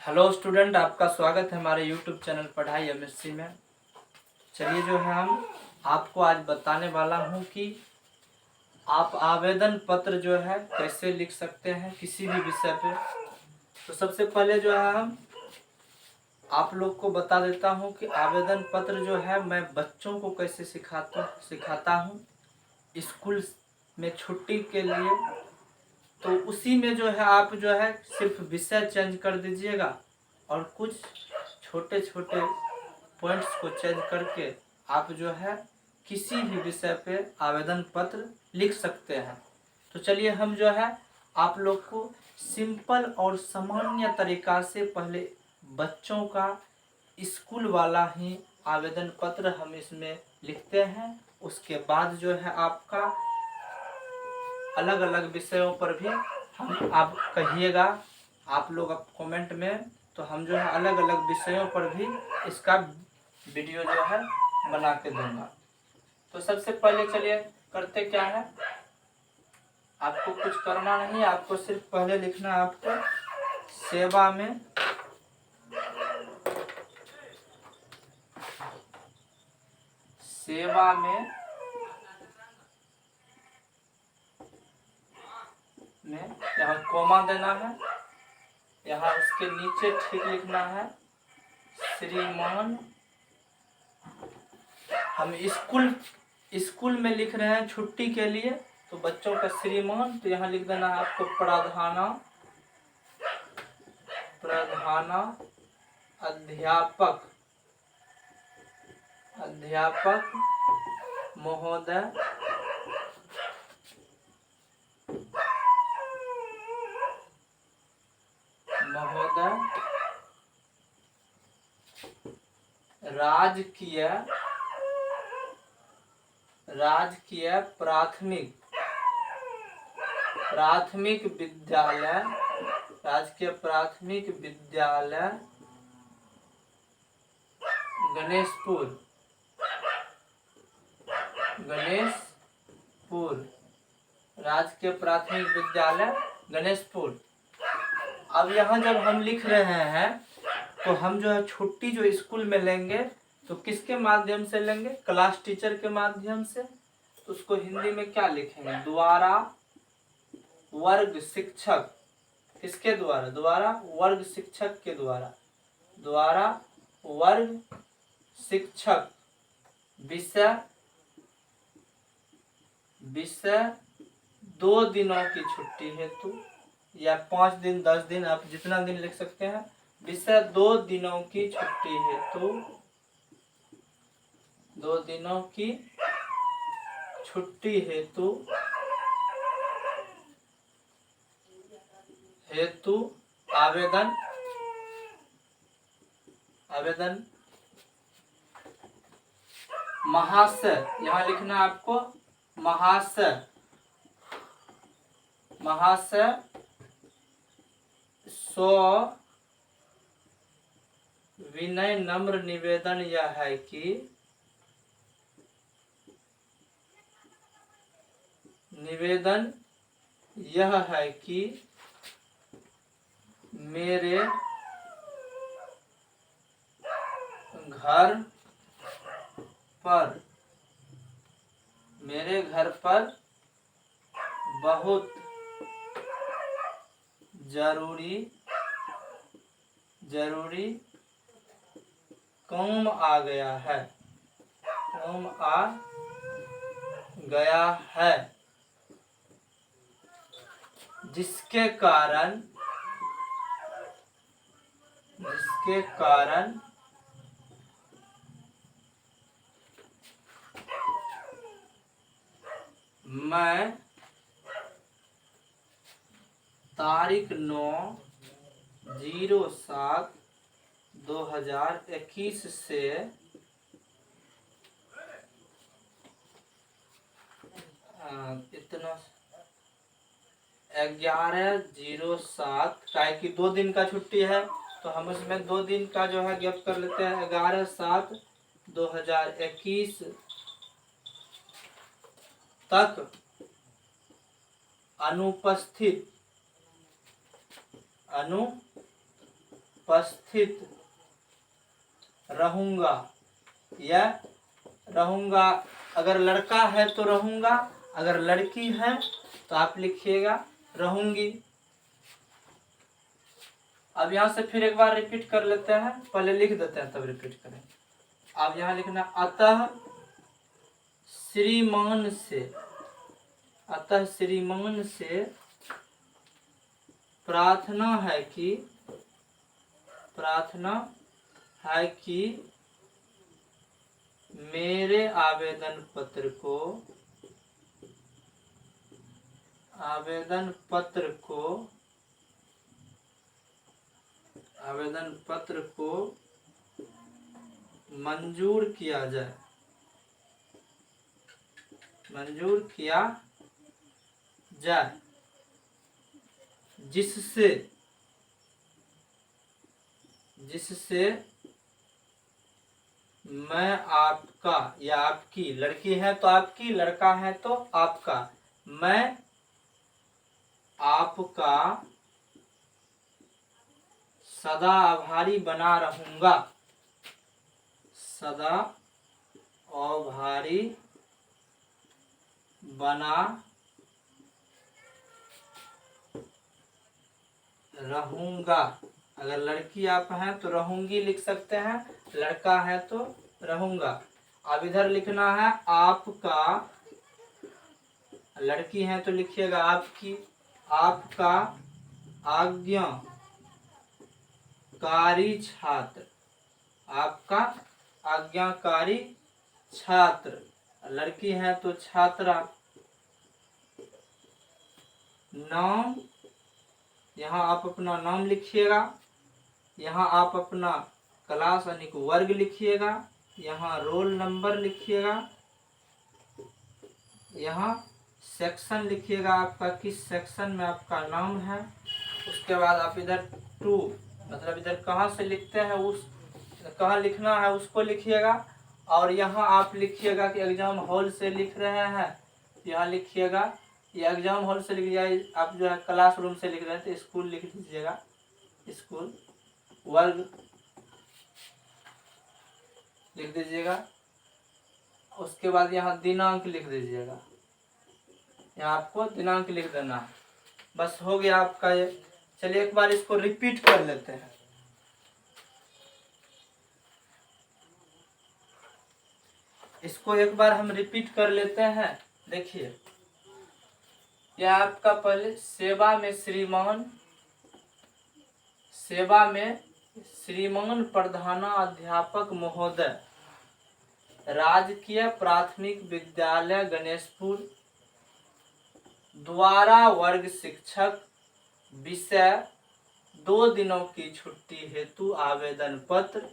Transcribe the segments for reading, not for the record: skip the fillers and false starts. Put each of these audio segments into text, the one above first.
Hello student, आपका स्वागत है हमारे यूट्यूब चैनल पढ़ाई एमएससी में। चलिए जो है हम आपको आज बताने वाला हूं कि आप आवेदन पत्र जो है कैसे लिख सकते हैं किसी भी विषय पे। तो सबसे पहले जो है हम आप लोग को बता देता हूं कि आवेदन पत्र जो है मैं बच्चों को कैसे सिखाता हूं स्कूल में छुट्टी के लिए। तो उसी में जो है आप जो है सिर्फ विषय चेंज कर दीजिएगा और कुछ छोटे छोटे पॉइंट्स को चेंज करके आप जो है किसी भी विषय पे आवेदन पत्र लिख सकते हैं। तो चलिए हम जो है आप लोग को सिंपल और सामान्य तरीका से पहले बच्चों का स्कूल वाला ही आवेदन पत्र हम इसमें लिखते हैं। उसके बाद जो है आपका अलग अलग विषयों पर भी हम आप कहिएगा, आप लोग अब कमेंट में, तो हम जो है अलग अलग विषयों पर भी इसका वीडियो जो है बना के दूंगा। तो सबसे पहले चलिए करते क्या है, आपको कुछ करना नहीं, आपको सिर्फ पहले लिखना है आपको सेवा में यहाँ कॉमा देना है, यहाँ उसके नीचे ठीक लिखना है श्रीमान। हम स्कूल में लिख रहे हैं छुट्टी के लिए, तो बच्चों का श्रीमान, तो यहाँ लिख देना है आपको प्रधाना अध्यापक महोदय राजकीय प्राथमिक विद्यालय गणेशपुर राजकीय प्राथमिक विद्यालय गणेशपुर। अब यहाँ जब हम लिख रहे हैं तो हम जो है छुट्टी जो स्कूल में लेंगे तो किसके माध्यम से लेंगे, क्लास टीचर के माध्यम से। तो उसको हिंदी में क्या लिखेंगे, द्वारा वर्ग शिक्षक, किसके द्वारा, द्वारा वर्ग शिक्षक के द्वारा वर्ग शिक्षक विषय 2 दिनों की छुट्टी हेतु, या 5 दिन 10 दिन, आप जितना दिन लिख सकते हैं। विषय 2 दिनों की छुट्टी हेतु, 2 दिनों की छुट्टी हेतु आवेदन महाशय, यहाँ लिखना है आपको महाशय सो विनय नम्र निवेदन यह है कि मेरे घर पर बहुत जरूरी काम आ गया है, जिसके कारण मैं तारीख 9/07/2021 से 11/07, का कि 2 दिन का छुट्टी है तो हम उसमें 2 दिन का जो है गैप कर लेते हैं। 11/07/2021 तक अनुपस्थित अनुपस्थित रहूंगा या रहूंगा। अगर लड़का है तो रहूंगा, अगर लड़की है तो आप लिखिएगा रहूंगी। अब यहाँ से फिर एक बार रिपीट कर लेते हैं, पहले लिख देते हैं तब रिपीट करें। अब यहाँ लिखना अतः श्रीमान से, अतः श्रीमान से प्रार्थना है कि, प्रार्थना है कि मेरे आवेदन पत्र को, आवेदन पत्र को, आवेदन पत्र को मंजूर किया जाए, मंजूर किया जाए, जिससे, जिससे मैं आपका या आपकी, लड़की है तो आपकी, लड़का है तो आपका, मैं आपका सदा आभारी बना रहूंगा, सदा आभारी बना रहूंगा। अगर लड़की आप हैं तो रहूंगी लिख सकते हैं, लड़का है तो रहूंगा। अब इधर लिखना है आपका, लड़की है तो लिखिएगा आपकी, आपका आज्ञाकारी छात्र, आपका आज्ञाकारी छात्र, लड़की है तो छात्रा। नाम, यहाँ आप अपना नाम लिखिएगा, यहाँ आप अपना क्लास यानी कि वर्ग लिखिएगा, यहाँ रोल नंबर लिखिएगा, यहाँ सेक्शन लिखिएगा आपका किस सेक्शन में आपका नाम है। उसके बाद आप इधर टू, मतलब इधर कहाँ से लिखते हैं उस, कहाँ लिखना है उसको लिखिएगा। और यहाँ आप लिखिएगा कि एग्जाम हॉल से लिख रहे हैं, यहाँ लिखिएगा ये एग्जाम हॉल से लिख जाए। आप जो है क्लासरूम से लिख रहे हैं तो स्कूल लिख दीजिएगा, स्कूल। वर्ग लिख दीजिएगा। उसके बाद यहाँ दिनांक लिख दीजिएगा, यहाँ आपको दिनांक लिख देना है। बस हो गया आपका ये। चलिए एक बार इसको रिपीट कर लेते हैं। इसको एक बार हम रिपीट कर लेते हैं। देखिए यह आपका पहले सेवा में श्रीमान, सेवा में श्रीमान प्रधानाध्यापक महोदय, राजकीय प्राथमिक विद्यालय गणेशपुर द्वारा वर्ग शिक्षक, विषय 2 दिनों की छुट्टी हेतु आवेदन पत्र।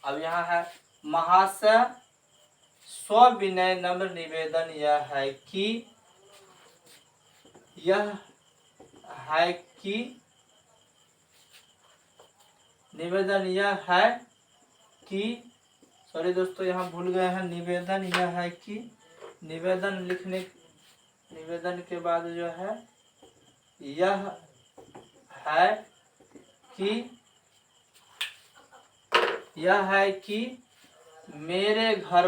अब यहाँ है महाशय सविनय नम्र निवेदन यह है कि, यह है कि, निवेदन यह है कि, सॉरी दोस्तों यहाँ भूल गए हैं, निवेदन यह है कि, निवेदन लिखने, निवेदन के बाद जो है यह है कि, यह है कि मेरे घर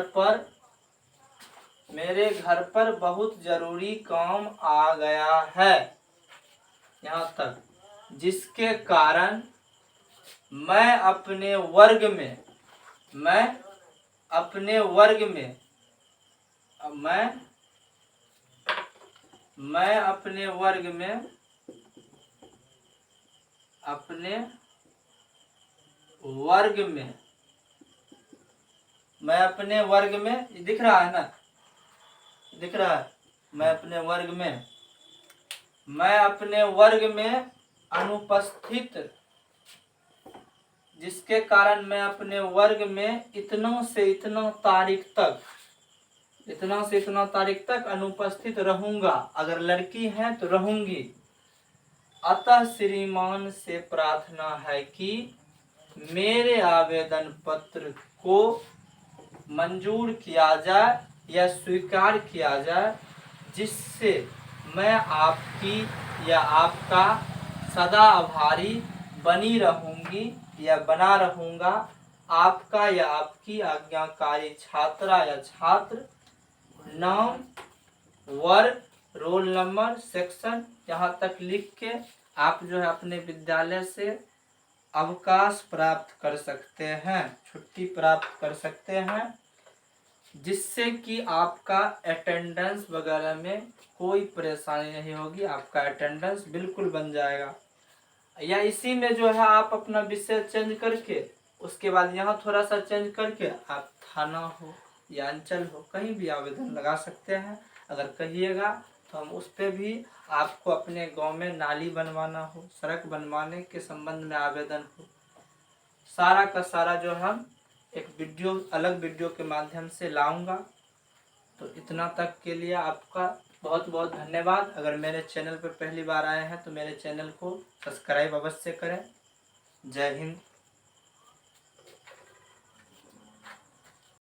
पर बहुत जरूरी काम आ गया है, यहाँ तक, जिसके कारण मैं अपने वर्ग में, मैं अपने वर्ग में, मैं अपने वर्ग में, अपने वर्ग में, मैं अपने वर्ग में, दिख रहा है ना, दिख रहा है, मैं अपने वर्ग में, मैं अपने वर्ग में अनुपस्थित, जिसके कारण मैं अपने वर्ग में इतना से इतना तारीख तक, इतना से इतना तारीख तक अनुपस्थित रहूंगा। अगर लड़की है तो रहूंगी। अतः श्रीमान से प्रार्थना है कि मेरे आवेदन पत्र को मंजूर किया जाए या स्वीकार किया जाए, जिससे मैं आपकी या आपका सदा आभारी बनी रहूंगी या बना रहूंगा आपका या आपकी आज्ञाकारी छात्रा या छात्र, नाम, वर्ग, रोल नंबर, सेक्शन, यहाँ तक लिख के आप जो है अपने विद्यालय से अवकाश प्राप्त कर सकते हैं, छुट्टी प्राप्त कर सकते हैं, जिससे कि आपका अटेंडेंस वगैरह में कोई परेशानी नहीं होगी, आपका अटेंडेंस बिल्कुल बन जाएगा। या इसी में जो है आप अपना विषय चेंज करके उसके बाद यहाँ थोड़ा सा चेंज करके आप थाना हो या अंचल हो कहीं भी आवेदन लगा सकते हैं। अगर कहिएगा तो हम उस पर भी आपको अपने गांव में नाली बनवाना हो, सड़क बनवाने के संबंध में आवेदन हो, सारा का सारा जो हम एक वीडियो, अलग वीडियो के माध्यम से लाऊंगा। तो इतना तक के लिए आपका बहुत बहुत धन्यवाद। अगर मेरे चैनल पर पहली बार आए हैं तो मेरे चैनल को सब्सक्राइब अवश्य करें। जय हिंद।